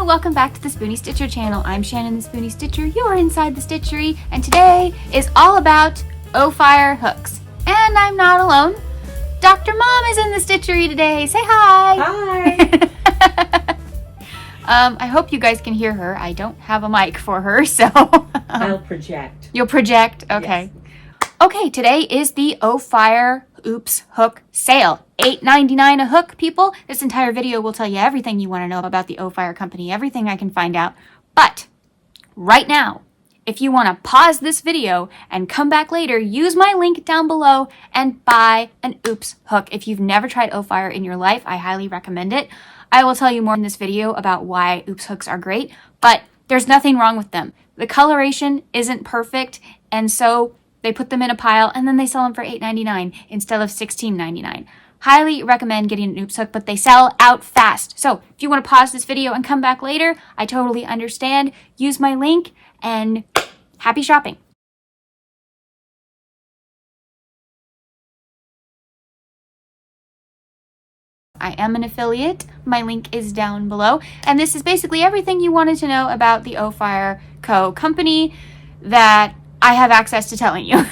Hello, welcome back to the Spoonie Stitcher channel. I'm Shannon the Spoonie Stitcher. You are inside the stitchery, and today is all about OPhire hooks. And I'm not alone. Dr. Mom is in the stitchery today. Say hi. Hi. I hope you guys can hear her. I don't have a mic for her, so I'll project. You'll project? Okay. Yes. Okay, today is the OPhire Oops hook sale. $8.99 a hook, people. This entire video will tell you everything you want to know about the OPhire company, everything I can find out. But right now, if you want to pause this video and come back later, use my link down below and buy an Oops hook. If you've never tried OPhire in your life, I highly recommend it. I will tell you more in this video about why Oops hooks are great, but there's nothing wrong with them. The coloration isn't perfect, and so they put them in a pile and then they sell them for $8.99 instead of $16.99. Highly recommend getting an Oops hook, but they sell out fast. So if you want to pause this video and come back later, I totally understand. Use my link and happy shopping. I am an affiliate. My link is down below. And this is basically everything you wanted to know about the OPhire Co. company that I have access to telling you.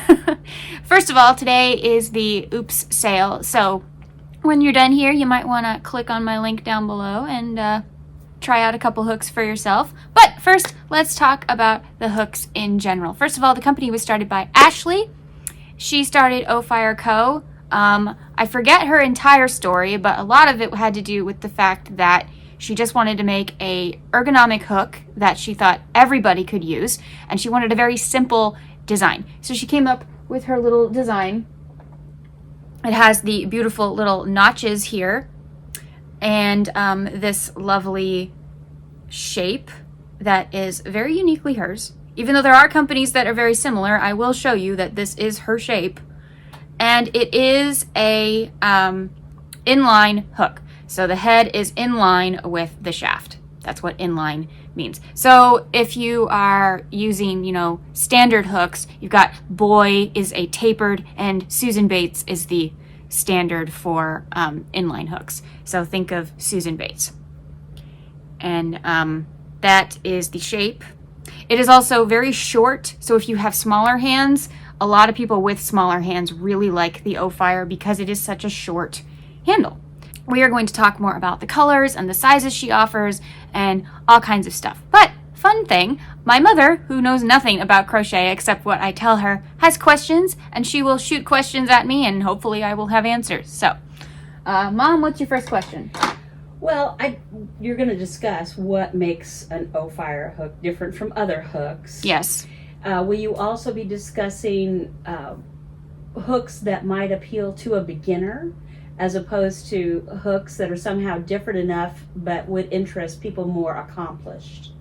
First of all, today is the Oops sale. So when you're done here, you might want to click on my link down below and try out a couple hooks for yourself. But first, let's talk about the hooks in general. First of all, the company was started by Ashley. She started OPhire Co. I forget her entire story, but a lot of it had to do with the fact that she just wanted to make a ergonomic hook that she thought everybody could use, and she wanted a very simple design. So she came up with her little design. It has the beautiful little notches here and this lovely shape that is very uniquely hers. Even though there are companies that are very similar, I will show you that this is her shape. And it is a inline hook. So the head is in line with the shaft. That's what inline means. So if you are using, standard hooks, you've got Boy is a tapered and Susan Bates is the standard for inline hooks. So think of Susan Bates. And that is the shape. It is also very short. So if you have smaller hands, a lot of people with smaller hands really like the OPhire because it is such a short handle. We are going to talk more about the colors and the sizes she offers and all kinds of stuff. But fun thing, my mother, who knows nothing about crochet except what I tell her, has questions, and she will shoot questions at me and hopefully I will have answers. So, Mom, what's your first question? Well, you're going to discuss what makes an OPhire hook different from other hooks. Yes. Will you also be discussing hooks that might appeal to a beginner as opposed to hooks that are somehow different enough but would interest people more accomplished?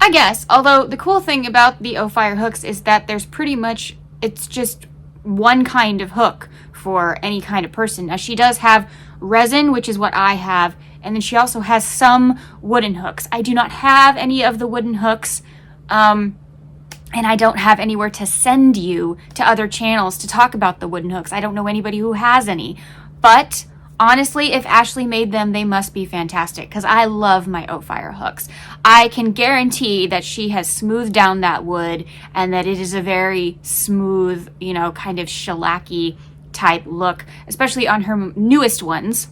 I guess, although the cool thing about the OPhire hooks is that there's pretty much, it's just one kind of hook for any kind of person. Now she does have resin, which is what I have, and then she also has some wooden hooks. I do not have any of the wooden hooks, and I don't have anywhere to send you to other channels to talk about the wooden hooks. I don't know anybody who has any. But honestly, if Ashley made them, they must be fantastic because I love my OPhire hooks. I can guarantee that she has smoothed down that wood and that it is a very smooth, kind of shellacky type look, especially on her newest ones.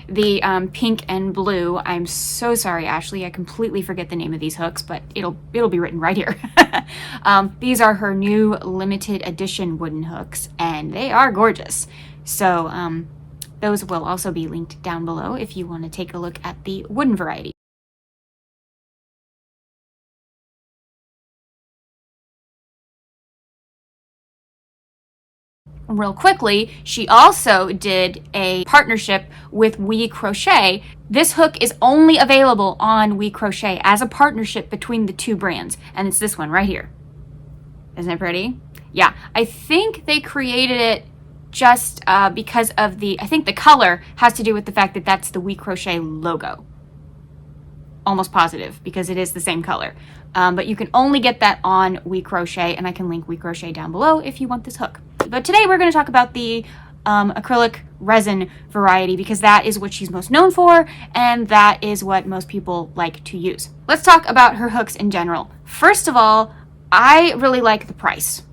The pink and blue. I'm so sorry, Ashley. I completely forget the name of these hooks, but it'll be written right here. These are her new limited edition wooden hooks, and they are gorgeous. So those will also be linked down below if you want to take a look at the wooden variety. Real quickly, she also did a partnership with WeCrochet. This hook is only available on WeCrochet as a partnership between the two brands, and it's this one right here. Isn't it pretty? Yeah, I think they created it just because of I think the color has to do with the fact that that's the WeCrochet logo. Almost positive because it is the same color. But you can only get that on WeCrochet, and I can link WeCrochet down below if you want this hook. But today we're going to talk about the acrylic resin variety because that is what she's most known for, and that is what most people like to use. Let's talk about her hooks in general. First of all, I really like the price.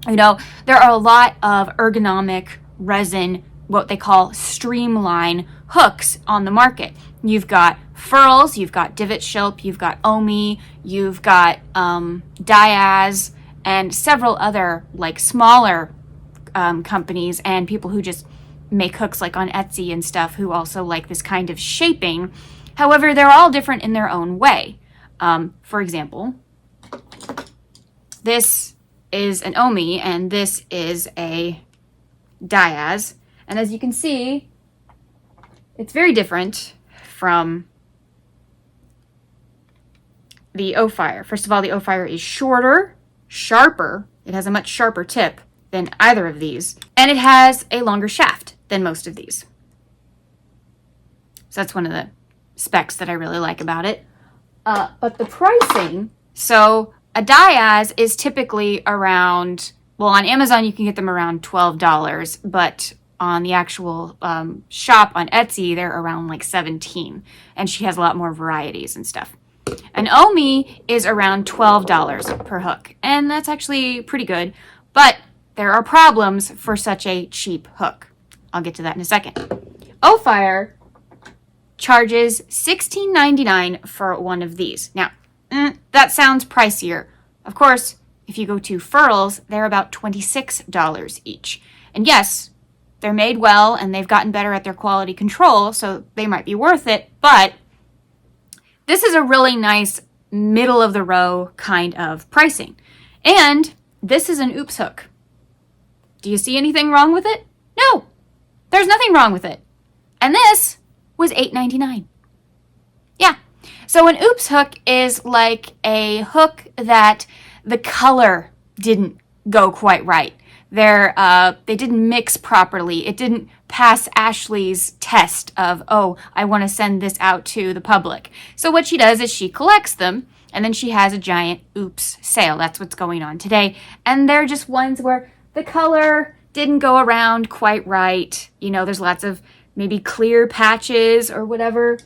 You know, there are a lot of ergonomic resin, what they call streamline hooks on the market. You've got Furls, you've got Divot Shilp, you've got Omi, you've got Diaz, and several other like smaller companies and people who just make hooks like on Etsy and stuff who also like this kind of shaping. However, they're all different in their own way. For example, this is an Omi and this is a Diaz. And as you can see, it's very different from the OPhire. First of all, the OPhire is shorter, sharper. It has a much sharper tip than either of these. And it has a longer shaft than most of these. So that's one of the specs that I really like about it. But the pricing, so a Diaz is typically around, well, on Amazon you can get them around $12, but on the actual shop on Etsy, they're around like $17. And she has a lot more varieties and stuff. An Omi is around $12 per hook. And that's actually pretty good. But there are problems for such a cheap hook. I'll get to that in a second. OPhire charges $16.99 for one of these. Now, that sounds pricier. Of course, if you go to Furls, they're about $26 each. And yes, they're made well and they've gotten better at their quality control, so they might be worth it, but this is a really nice middle of the row kind of pricing. And this is an oops hook. Do you see anything wrong with it? No, there's nothing wrong with it. And this was $8.99. Yeah. So an oops hook is like a hook that the color didn't go quite right. They didn't mix properly. It didn't pass Ashley's test of, oh, I want to send this out to the public. So what she does is she collects them, and then she has a giant oops sale. That's what's going on today. And they're just ones where the color didn't go around quite right. You know, there's lots of maybe clear patches or whatever.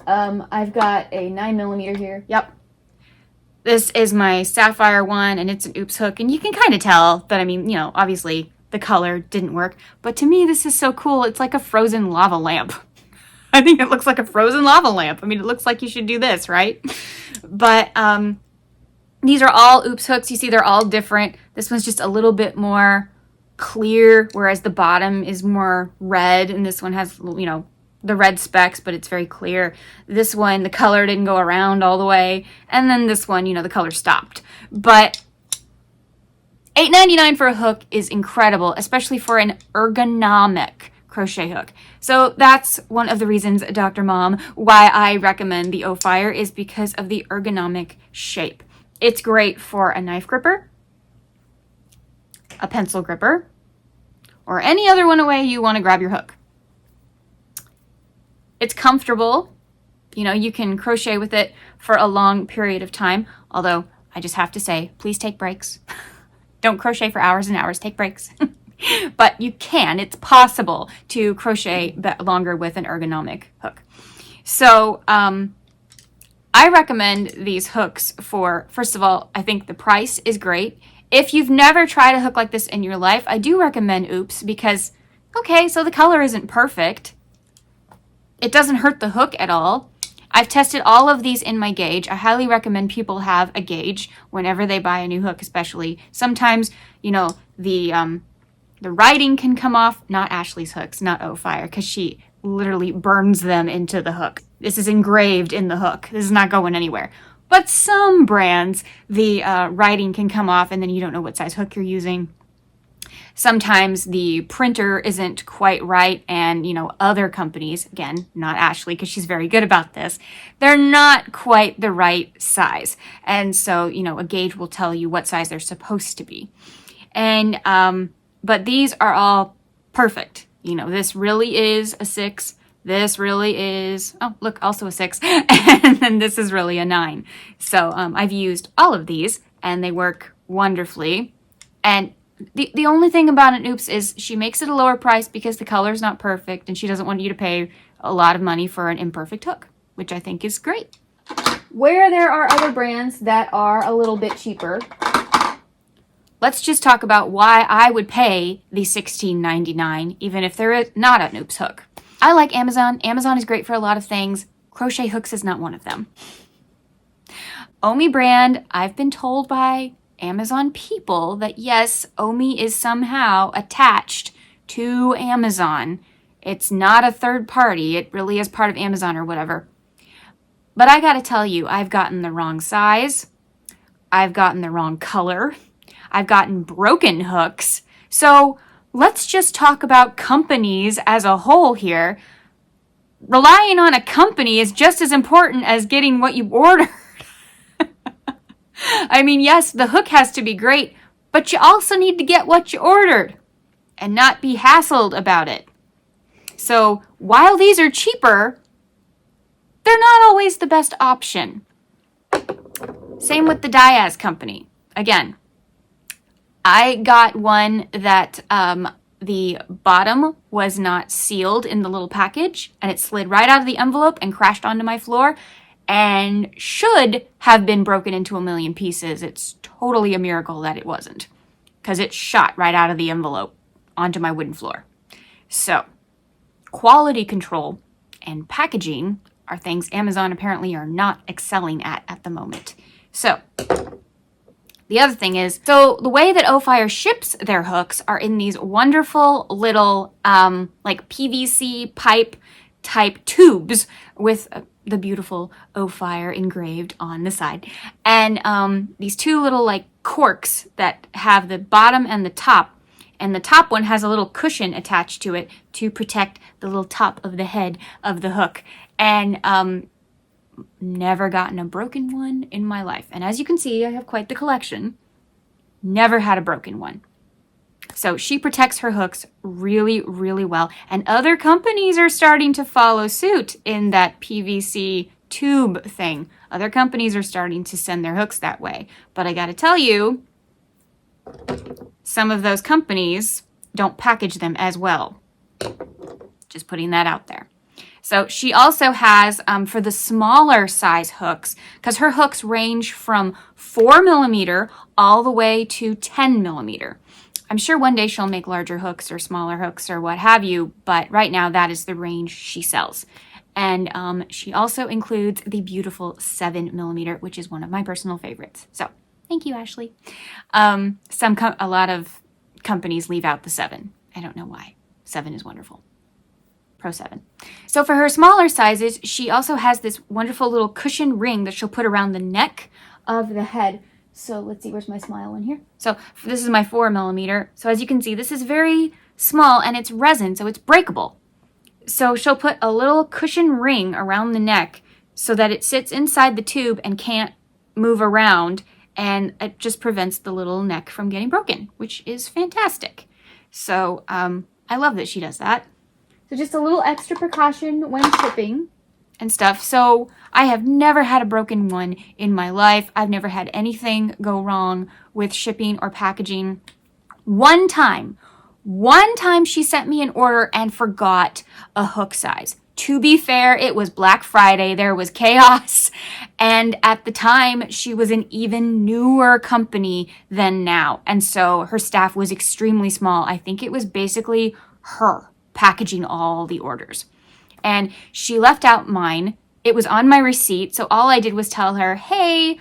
I've got a 9mm here. Yep. This is my sapphire one, and it's an oops hook. And you can kind of tell that, I mean, you know, obviously the color didn't work. But to me, this is so cool. It's like a frozen lava lamp. I think it looks like a frozen lava lamp. I mean, it looks like you should do this, right? But these are all oops hooks. You see, they're all different. This one's just a little bit more clear, whereas the bottom is more red. And this one has, you know, the red specks, but it's very clear. This one, the color didn't go around all the way. And then this one, you know, the color stopped. But $8.99 for a hook is incredible, especially for an ergonomic crochet hook. So that's one of the reasons, Dr. Mom, why I recommend the OPhire is because of the ergonomic shape. It's great for a knife gripper, a pencil gripper, or any other one way you want to grab your hook. It's comfortable. You know, you can crochet with it for a long period of time. Although, I just have to say, please take breaks. Don't crochet for hours and hours. Take breaks. But you can. It's possible to crochet longer with an ergonomic hook. So, I recommend these hooks for, first of all, I think the price is great. If you've never tried a hook like this in your life, I do recommend Oops because, okay, so the color isn't perfect. It doesn't hurt the hook at all. I've tested all of these in my gauge. I highly recommend people have a gauge whenever they buy a new hook, especially. Sometimes, you know, the writing can come off. Not Ashley's hooks, not OPhire, because she literally burns them into the hook. This is engraved in the hook. This is not going anywhere. But some brands, the writing can come off and then you don't know what size hook you're using. Sometimes the printer isn't quite right, and, you know, other companies, again, not Ashley because she's very good about this, they're not quite the right size. And so, you know, a gauge will tell you what size they're supposed to be. And, but these are all perfect. You know, this really is a 6. This really is, oh, look, also a 6. And then this is really a 9. So I've used all of these and they work wonderfully. And The only thing about an Oops is she makes it a lower price because the color's not perfect and she doesn't want you to pay a lot of money for an imperfect hook, which I think is great. Where there are other brands that are a little bit cheaper, let's just talk about why I would pay the $16.99 even if there is not an Oops hook. I like Amazon. Amazon is great for a lot of things. Crochet hooks is not one of them. Omi brand, I've been told by Amazon people that yes, Omi is somehow attached to Amazon. It's not a third party. It really is part of Amazon or whatever. But I gotta tell you, I've gotten the wrong size. I've gotten the wrong color. I've gotten broken hooks. So let's just talk about companies as a whole here. Relying on a company is just as important as getting what you ordered. I mean, yes, the hook has to be great, but you also need to get what you ordered and not be hassled about it. So while these are cheaper, they're not always the best option. Same with the Diaz company. Again, I got one that the bottom was not sealed in the little package and it slid right out of the envelope and crashed onto my floor and should have been broken into a million pieces. It's totally a miracle that it wasn't because it shot right out of the envelope onto my wooden floor. So quality control and packaging are things Amazon apparently are not excelling at the moment. So the other thing is, so the way that OPhire ships their hooks are in these wonderful little like PVC pipe type tubes with the beautiful OPhire engraved on the side. And these two little like corks that have the bottom and the top. And the top one has a little cushion attached to it to protect the little top of the head of the hook. And never gotten a broken one in my life. And as you can see, I have quite the collection. Never had a broken one. So she protects her hooks really, really well. And other companies are starting to follow suit in that PVC tube thing. Other companies are starting to send their hooks that way. But I gotta tell you, some of those companies don't package them as well. Just putting that out there. So she also has, for the smaller size hooks, because her hooks range from 4mm all the way to 10mm. I'm sure one day she'll make larger hooks or smaller hooks or what have you, but right now that is the range she sells. And she also includes the beautiful 7mm, which is one of my personal favorites. So thank you, Ashley. A lot of companies leave out the 7. I don't know why. 7 is wonderful. Pro 7. So for her smaller sizes, she also has this wonderful little cushion ring that she'll put around the neck of the head. So let's see, where's my smile one here? So this is my 4mm. So as you can see, this is very small and it's resin, so it's breakable. So she'll put a little cushion ring around the neck so that it sits inside the tube and can't move around, and it just prevents the little neck from getting broken, which is fantastic. So I love that she does that. So just a little extra precaution when shipping and stuff. So I have never had a broken one in my life. I've never had anything go wrong with shipping or packaging. One time she sent me an order and forgot a hook size. To be fair, it was Black Friday. There was chaos. And at the time, she was an even newer company than now. And so her staff was extremely small. I think it was basically her packaging all the orders. And she left out mine. It was on my receipt. So all I did was tell her, hey,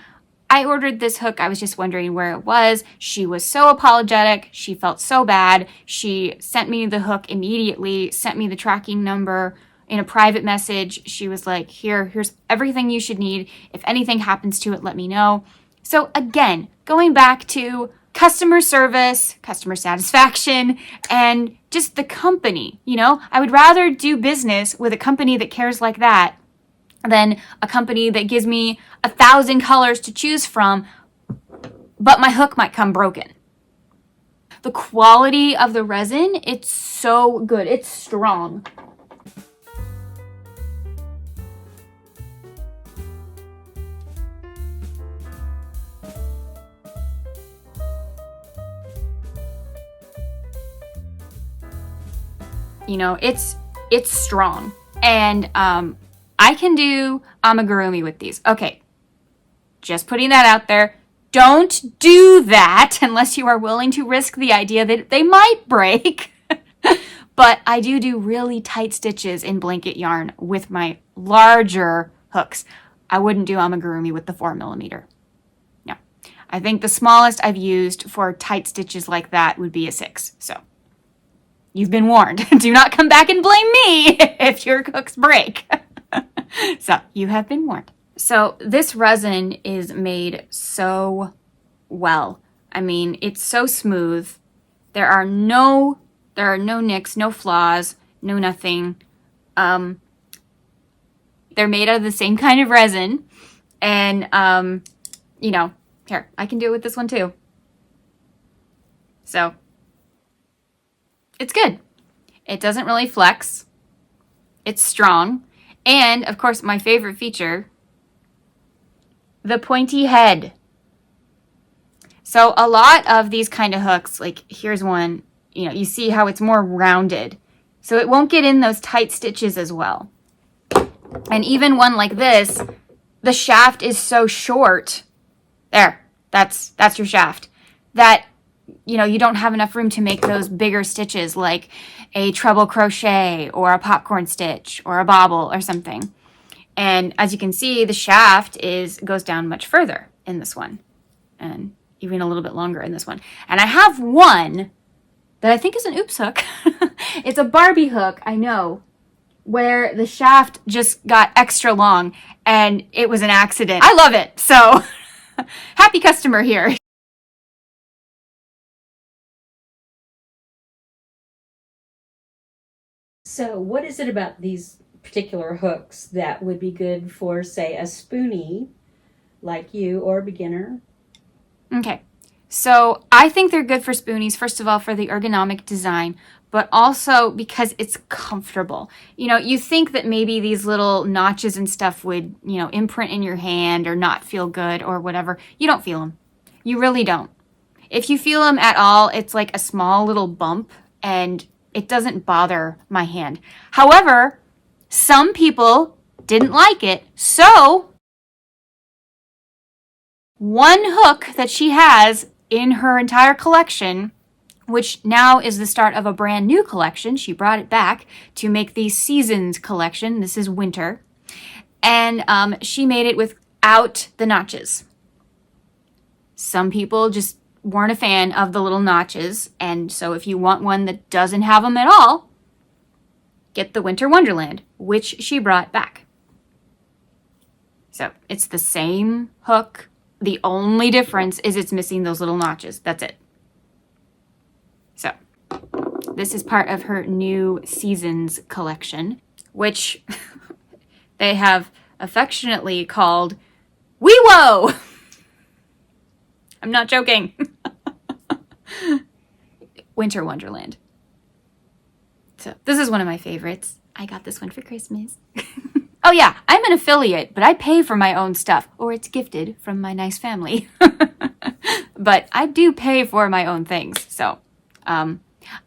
I ordered this hook. I was just wondering where it was. She was so apologetic. She felt so bad. She sent me the hook immediately, sent me the tracking number in a private message. She was like, here's everything you should need. If anything happens to it, let me know. So again, going back to customer service, customer satisfaction, and just the company, I would rather do business with a company that cares like that than a company that gives me 1,000 colors to choose from, but my hook might come broken. The quality of the resin, it's so good. It's strong. You know, it's strong. And I can do amigurumi with these. Okay, just putting that out there. Don't do that unless you are willing to risk the idea that they might break. But I do really tight stitches in blanket yarn with my larger hooks. I wouldn't do amigurumi with the 4mm. No. I think the smallest I've used for tight stitches like that would be a 6. So you've been warned. Do not come back and blame me if your hooks break. So you have been warned. So this resin is made so well. I mean, it's so smooth. There are no nicks, no flaws, no nothing. They're made out of the same kind of resin. And, you know, here, I can do it with this one too. So it's good. It doesn't really flex. It's strong. And, of course, my favorite feature, the pointy head. So a lot of these kind of hooks, like here's one, you know, you see how it's more rounded. So it won't get in those tight stitches as well. And even one like this, the shaft is so short. There, that's your shaft. That, you know, you don't have enough room to make those bigger stitches like a treble crochet or a popcorn stitch or a bobble or something. And as you can see, the shaft goes down much further in this one and even a little bit longer in this one. And I have one that I think is an oops hook. It's a Barbie hook, I know, where the shaft just got extra long and it was an accident. I love it. So happy customer here. So what is it about these particular hooks that would be good for, say, a spoonie like you or a beginner? Okay, so I think they're good for spoonies, first of all, for the ergonomic design, but also because it's comfortable. You know, you think that maybe these little notches and stuff would, you know, imprint in your hand or not feel good or whatever. You don't feel them. You really don't. If you feel them at all, it's like a small little bump and it doesn't bother my hand. However, some people didn't like it, so one hook that she has in her entire collection, which now is the start of a brand new collection. She brought it back to make the Seasons collection. This is winter. And she made it without the notches. Some people just weren't a fan of the little notches. And so if you want one that doesn't have them at all, get the Winter Wonderland, which she brought back. So it's the same hook. The only difference is it's missing those little notches. That's it. So this is part of her new Seasons collection, which they have affectionately called Wee-Wo! I'm not joking. Winter Wonderland. So this is one of my favorites. I got this one for Christmas. Oh yeah, I'm an affiliate, but I pay for my own stuff, or it's gifted from my nice family. But I do pay for my own things. So I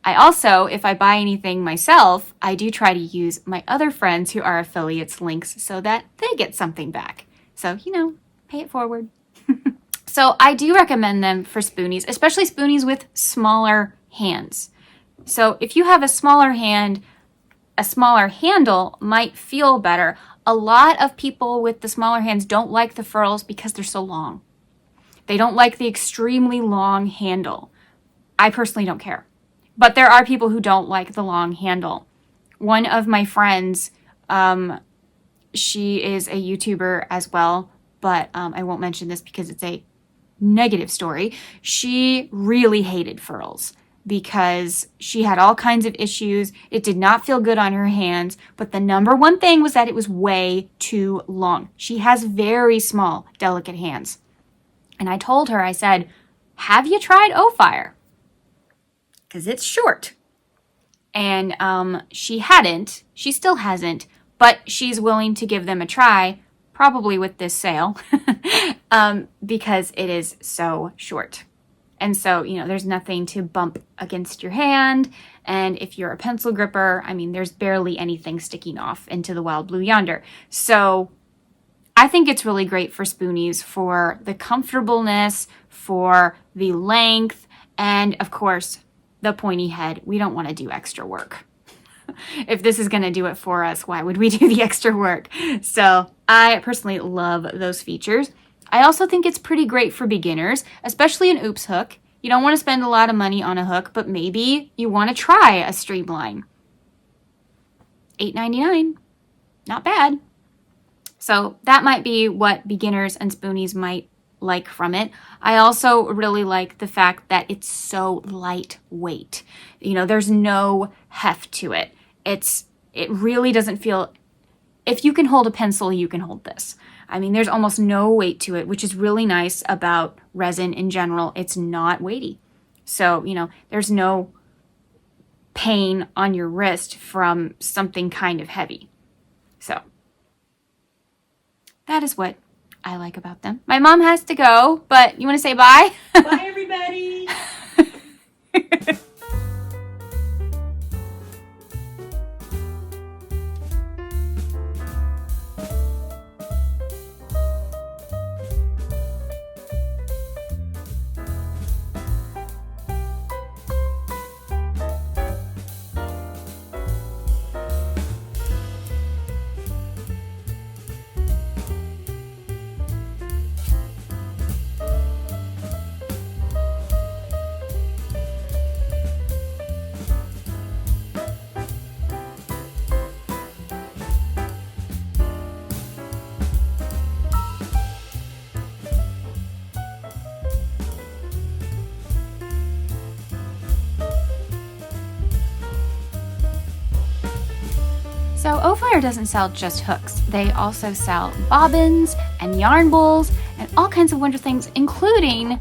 also, if I buy anything myself, I do try to use my other friends who are affiliates links so that they get something back. So, you know, pay it forward. So I do recommend them for spoonies, especially spoonies with smaller hands. So if you have a smaller hand, a smaller handle might feel better. A lot of people with the smaller hands don't like the furls because they're so long. They don't like the extremely long handle. I personally don't care. But there are people who don't like the long handle. One of my friends, she is a YouTuber as well, but I won't mention this because it's a negative story. She really hated furls because she had all kinds of issues. It did not feel good on her hands, but the number one thing was that it was way too long. She has very small, delicate hands. And I told her, I said, have you tried OPhire? Because it's short. And she hadn't. She still hasn't, but she's willing to give them a try, probably with this sale, because it is so short. And so, you know, there's nothing to bump against your hand. And if you're a pencil gripper, I mean, there's barely anything sticking off into the wild blue yonder. So I think it's really great for spoonies for the comfortableness, for the length, and of course, the pointy head. We don't want to do extra work. If this is going to do it for us, why would we do the extra work? So I personally love those features. I also think it's pretty great for beginners, especially an oops hook. You don't want to spend a lot of money on a hook, but maybe you want to try a streamline. $8.99, not bad. So that might be what beginners and spoonies might like from it. I also really like the fact that it's so lightweight. You know, there's no heft to it. It really doesn't feel, if you can hold a pencil, you can hold this. I mean, there's almost no weight to it, which is really nice about resin in general. It's not weighty. So, you know, there's no pain on your wrist from something kind of heavy. So that is what I like about them. My mom has to go, but you want to say bye? Bye, everybody. So OPhire doesn't sell just hooks. They also sell bobbins and yarn bowls and all kinds of wonderful things, including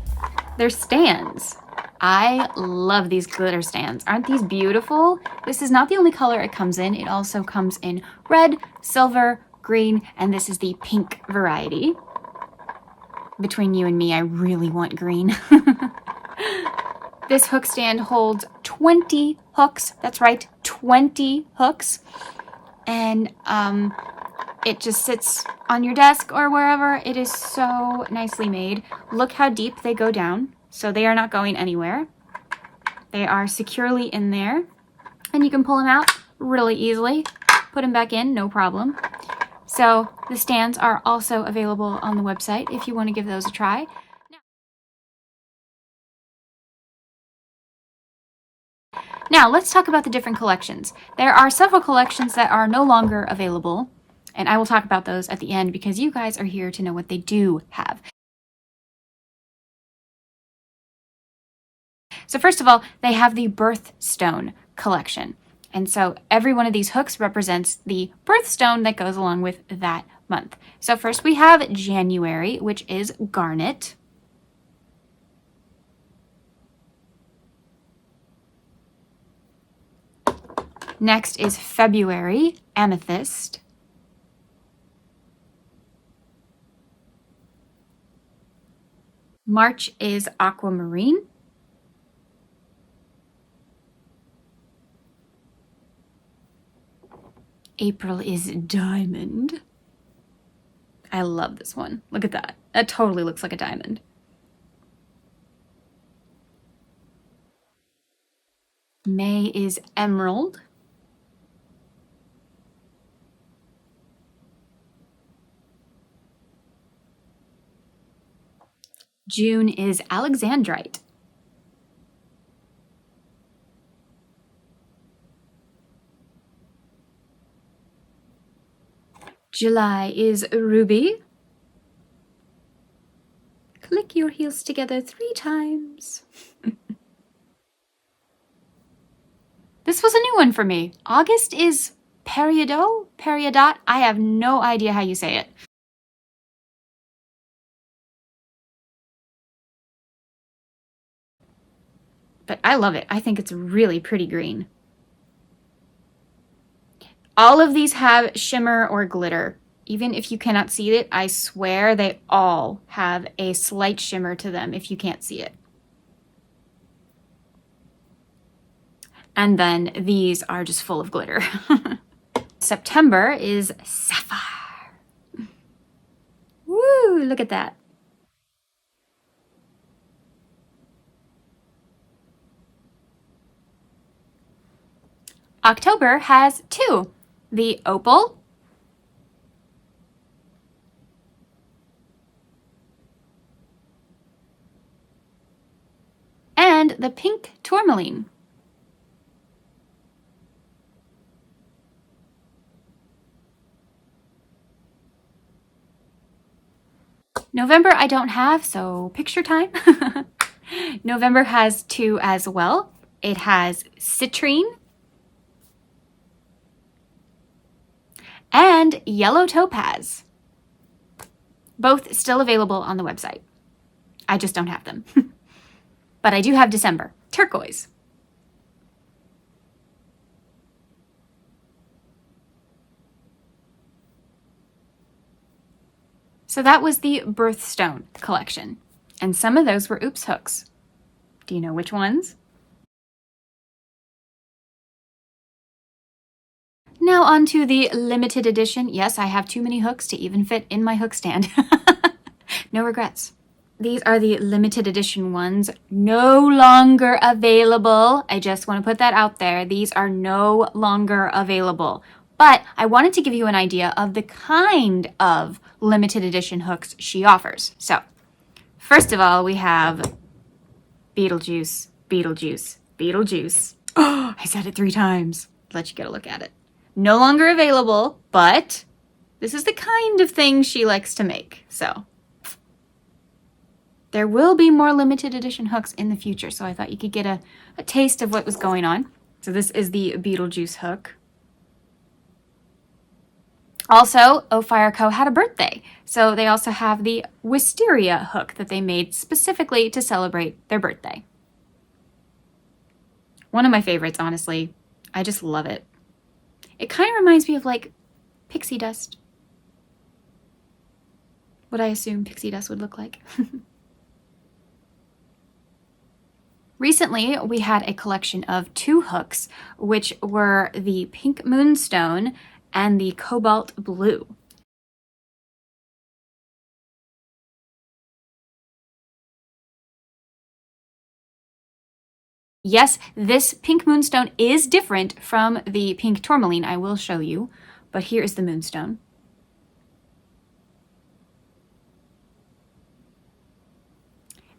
their stands. I love these glitter stands. Aren't these beautiful? This is not the only color it comes in. It also comes in red, silver, green, and this is the pink variety. Between you and me, I really want green. This hook stand holds 20 hooks. That's right, 20 hooks. And it just sits on your desk or wherever. It is so nicely made. Look how deep they go down. So they are not going anywhere. They are securely in there. And you can pull them out really easily. Put them back in, no problem. So the stands are also available on the website if you want to give those a try. Now, let's talk about the different collections. There are several collections that are no longer available, and I will talk about those at the end because you guys are here to know what they do have. So first of all, they have the birthstone collection. And so every one of these hooks represents the birthstone that goes along with that month. So first we have January, which is garnet. Next is February, amethyst. March is aquamarine. April is diamond. I love this one. Look at that. That totally looks like a diamond. May is emerald. June is alexandrite. July is ruby. Click your heels together 3 times. This was a new one for me. August is peridot. I have no idea how you say it. But I love it. I think it's really pretty green. All of these have shimmer or glitter. Even if you cannot see it, I swear they all have a slight shimmer to them if you can't see it. And then these are just full of glitter. September is Sapphire. Woo, look at that. October has two, the Opal and the Pink Tourmaline. November I don't have, so picture time. November has two as well. It has Citrine and Yellow Topaz. Both still available on the website. I just don't have them. But I do have December, Turquoise. So that was the Birthstone collection. And some of those were oops hooks. Do you know which ones? Now on to the limited edition. Yes, I have too many hooks to even fit in my hook stand. No regrets. These are the limited edition ones, no longer available. I just want to put that out there. These are no longer available. But I wanted to give you an idea of the kind of limited edition hooks she offers. So, first of all, we have Beetlejuice, Beetlejuice, Beetlejuice. Oh, I said it 3 times. Let you get a look at it. No longer available, but this is the kind of thing she likes to make. So, there will be more limited edition hooks in the future, so I thought you could get a taste of what was going on. So this is the Beetlejuice hook. Also, OPhire Co had a birthday, so they also have the Wisteria hook that they made specifically to celebrate their birthday. One of my favorites, honestly. I just love it. It kind of reminds me of like pixie dust. What I assume pixie dust would look like. Recently, we had a collection of 2 hooks, which were the Pink Moonstone and the Cobalt Blue. Yes, this Pink Moonstone is different from the Pink Tourmaline, I will show you, but here is the Moonstone.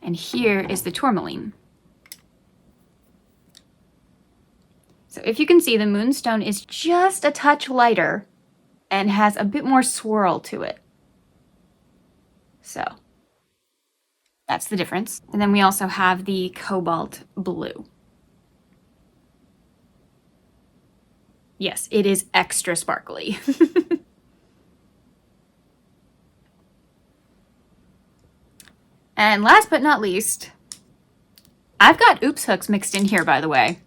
And here is the Tourmaline. So if you can see, the Moonstone is just a touch lighter and has a bit more swirl to it. So that's the difference. And then we also have the Cobalt Blue. Yes, it is extra sparkly. And last but not least, I've got oops hooks mixed in here, by the way.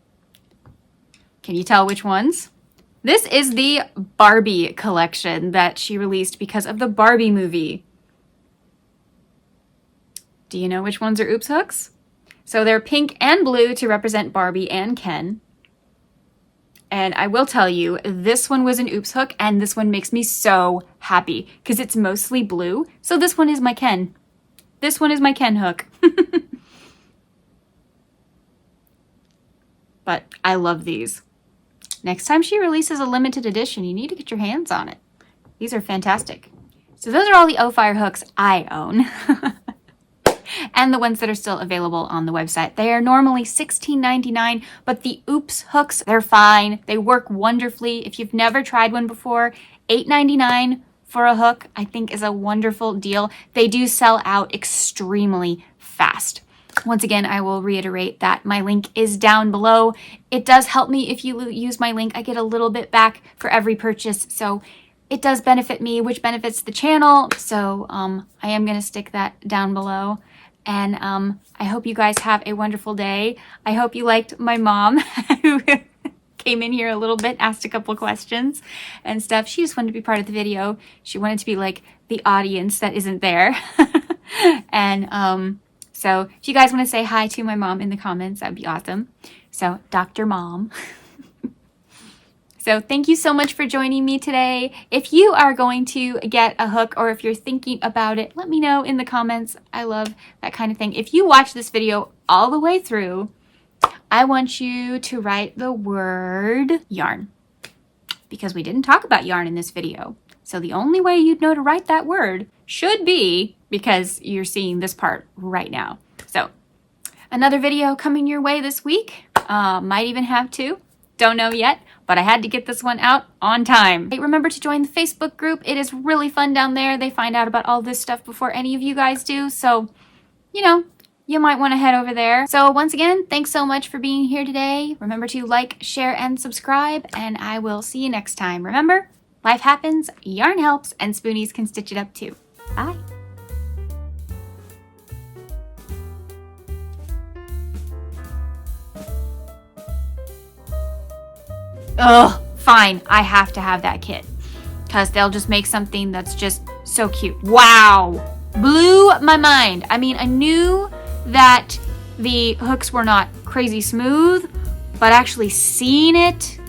Can you tell which ones? This is the Barbie collection that she released because of the Barbie movie. Do you know which ones are oops hooks? So they're pink and blue to represent Barbie and Ken. And I will tell you, this one was an oops hook, and this one makes me so happy because it's mostly blue. So this one is my Ken. This one is my Ken hook. But I love these. Next time she releases a limited edition, you need to get your hands on it. These are fantastic. So those are all the OPhire hooks I own. And the ones that are still available on the website. They are normally $16.99, but the oops hooks, they're fine. They work wonderfully. If you've never tried one before, $8.99 for a hook, I think is a wonderful deal. They do sell out extremely fast. Once again, I will reiterate that my link is down below. It does help me if you use my link. I get a little bit back for every purchase, so it does benefit me, which benefits the channel. So I am going to stick that down below. And I hope you guys have a wonderful day. I hope you liked my mom, who came in here a little bit, asked a couple questions and stuff. She just wanted to be part of the video. She wanted to be like the audience that isn't there. And So if you guys want to say hi to my mom in the comments, that'd be awesome. So Dr. Mom. So thank you so much for joining me today. If you are going to get a hook or if you're thinking about it, let me know in the comments. I love that kind of thing. If you watch this video all the way through, I want you to write the word yarn, because we didn't talk about yarn in this video. So the only way you'd know to write that word should be because you're seeing this part right now. So another video coming your way this week. Might even have two. Don't know yet, but I had to get this one out on time. Remember to join the Facebook group. It is really fun down there. They find out about all this stuff before any of you guys do. So, you know, you might want to head over there. So once again, thanks so much for being here today. Remember to like, share, and subscribe, and I will see you next time. Remember, life happens, yarn helps, and spoonies can stitch it up too. Bye. Ugh, fine. I have to have that kit because they'll just make something that's just so cute. Wow. Blew my mind. I mean, I knew that the hooks were not crazy smooth, but actually seeing it